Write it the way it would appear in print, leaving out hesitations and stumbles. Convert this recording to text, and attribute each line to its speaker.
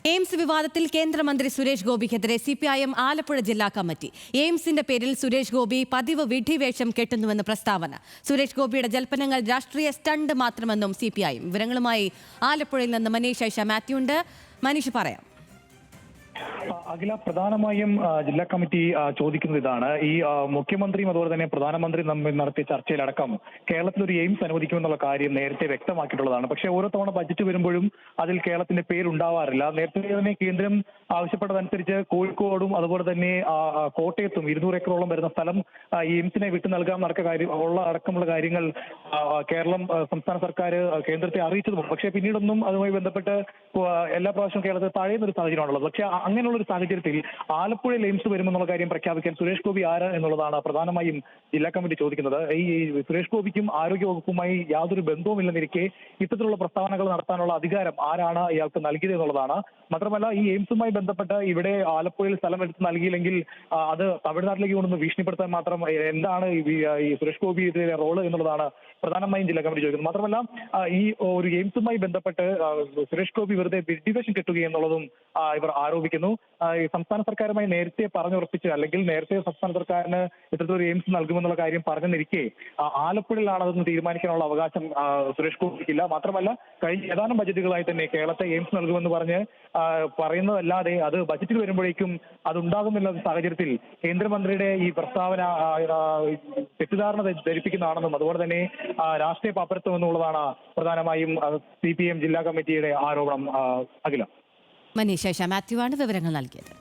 Speaker 1: AIIMS വിവാദത്തിൽ കേന്ദ്രമന്ത്രി Suresh ഗോപിക്കെതിരെ CPIM Alappuzha ജില്ലാ കമ്മിറ്റി. എയിംസിന്റെ പേരിൽ സുരേഷ് ഗോപി പതിവ് വിഡ്ഢിവേഷം കെട്ടുന്നുവെന്ന് പ്രസ്താവന. സുരേഷ് ഗോപിയുടെ ജൽപ്പനങ്ങൾ രാഷ്ട്രീയ സ്റ്റണ്ട് മാത്രമെന്നും സിപിഐഎം. വിവരങ്ങളുമായി ആലപ്പുഴയിൽ നിന്ന് മനീഷ് ഐഷ മാത്യു ഉണ്ട്. മനീഷ് പറയാം.
Speaker 2: അഖില, പ്രധാനമായും ജില്ലാ കമ്മിറ്റി ചോദിക്കുന്നത് ഇതാണ്. ഈ മുഖ്യമന്ത്രിയും അതുപോലെ തന്നെ പ്രധാനമന്ത്രിയും തമ്മിൽ നടത്തിയ ചർച്ചയിലടക്കം കേരളത്തിൽ ഒരു എയിംസ് അനുവദിക്കുമെന്നുള്ള കാര്യം നേരത്തെ വ്യക്തമാക്കിയിട്ടുള്ളതാണ്. പക്ഷേ ഓരോ തവണ ബജറ്റ് വരുമ്പോഴും അതിൽ കേരളത്തിന്റെ പേരുണ്ടാവാറില്ല. നേരത്തെ തന്നെ കേന്ദ്രം ആവശ്യപ്പെട്ടതനുസരിച്ച് കോഴിക്കോടും അതുപോലെ തന്നെ കോട്ടയത്തും 200 ഏക്കറോളം വരുന്ന സ്ഥലം ഈ എയിംസിനെ വിട്ടു നൽകാൻ അടക്കമുള്ള കാര്യങ്ങൾ കേരളം സംസ്ഥാന സർക്കാർ കേന്ദ്രത്തെ അറിയിച്ചതും. പക്ഷേ പിന്നീടൊന്നും അതുമായി ബന്ധപ്പെട്ട് എല്ലാ പ്രാവശ്യവും കേരളത്തിൽ തഴയുന്ന ഒരു സാഹചര്യമാണുള്ളത്. പക്ഷേ അങ്ങനെയുള്ള ഒരു സാഹചര്യത്തിൽ ആലപ്പുഴയിൽ എയിംസ് വരുമെന്നുള്ള കാര്യം പ്രഖ്യാപിക്കാൻ സുരേഷ് ഗോപി ആര് എന്നുള്ളതാണ് പ്രധാനമായും ജില്ലാ കമ്മിറ്റി ചോദിക്കുന്നത്. ഈ സുരേഷ് ഗോപിക്കും ആരോഗ്യ വകുപ്പുമായി യാതൊരു ബന്ധവുമില്ലെന്നിരിക്കെ ഇത്തരത്തിലുള്ള പ്രസ്താവനകൾ നടത്താനുള്ള അധികാരം ആരാണ് ഇയാൾക്ക് നൽകിയത് എന്നുള്ളതാണ്. മാത്രമല്ല, ഈ എയിംസുമായി ബന്ധപ്പെട്ട് ഇവിടെ ആലപ്പുഴയിൽ സ്ഥലം എടുത്ത് നൽകിയില്ലെങ്കിൽ അത് തമിഴ്നാട്ടിലേക്ക് കൊണ്ടൊന്ന് ഭീഷണിപ്പെടുത്താൻ മാത്രം എന്താണ് ഈ സുരേഷ് ഗോപിയുടെ റോള് എന്നുള്ളതാണ് പ്രധാനമായും ജില്ലാ കമ്മിറ്റി ചോദിക്കുന്നത്. മാത്രമല്ല, ഈ ഒരു എയിംസുമായി ബന്ധപ്പെട്ട് സുരേഷ് ഗോപി വെറുതെ വിഡ്ഢിവേഷം കെട്ടുകയെന്നുള്ളതും ഇവർ ആരോപിക്കുന്നു. ഈ സംസ്ഥാന സർക്കാരുമായി നേരത്തെ പറഞ്ഞുറപ്പിച്ച് അല്ലെങ്കിൽ നേരത്തെ സംസ്ഥാന സർക്കാരിന് ഇത്തരത്തിലൊരു എയിംസ് നൽകുമെന്നുള്ള കാര്യം പറഞ്ഞിരിക്കെ ആലപ്പുഴയിലാണ് അതൊന്ന് തീരുമാനിക്കാനുള്ള അവകാശം സുരേഷ് ഗോപിക്കില്ല. മാത്രമല്ല, കഴിഞ്ഞ ഏതാനും ബജറ്റുകളായി തന്നെ കേരളത്തെ എയിംസ് നൽകുമെന്ന് പറഞ്ഞ് പറയുന്നതല്ലാതെ അത് ബജറ്റിൽ വരുമ്പോഴേക്കും അതുണ്ടാകുന്നില്ല സാഹചര്യത്തിൽ കേന്ദ്രമന്ത്രിയുടെ ഈ പ്രസ്താവന തെറ്റിദ്ധാരണ ധരിപ്പിക്കുന്നതാണെന്നും അതുപോലെ തന്നെ രാഷ്ട്രീയ പാപ്പരത്വം എന്നുള്ളതാണ് പ്രധാനമായും CPM ജില്ലാ കമ്മിറ്റിയുടെ ആരോപണം. അഖില.
Speaker 1: മനീഷ് ഐഷ മാത്യു ആണ് വിവരങ്ങൾ നൽകിയത്.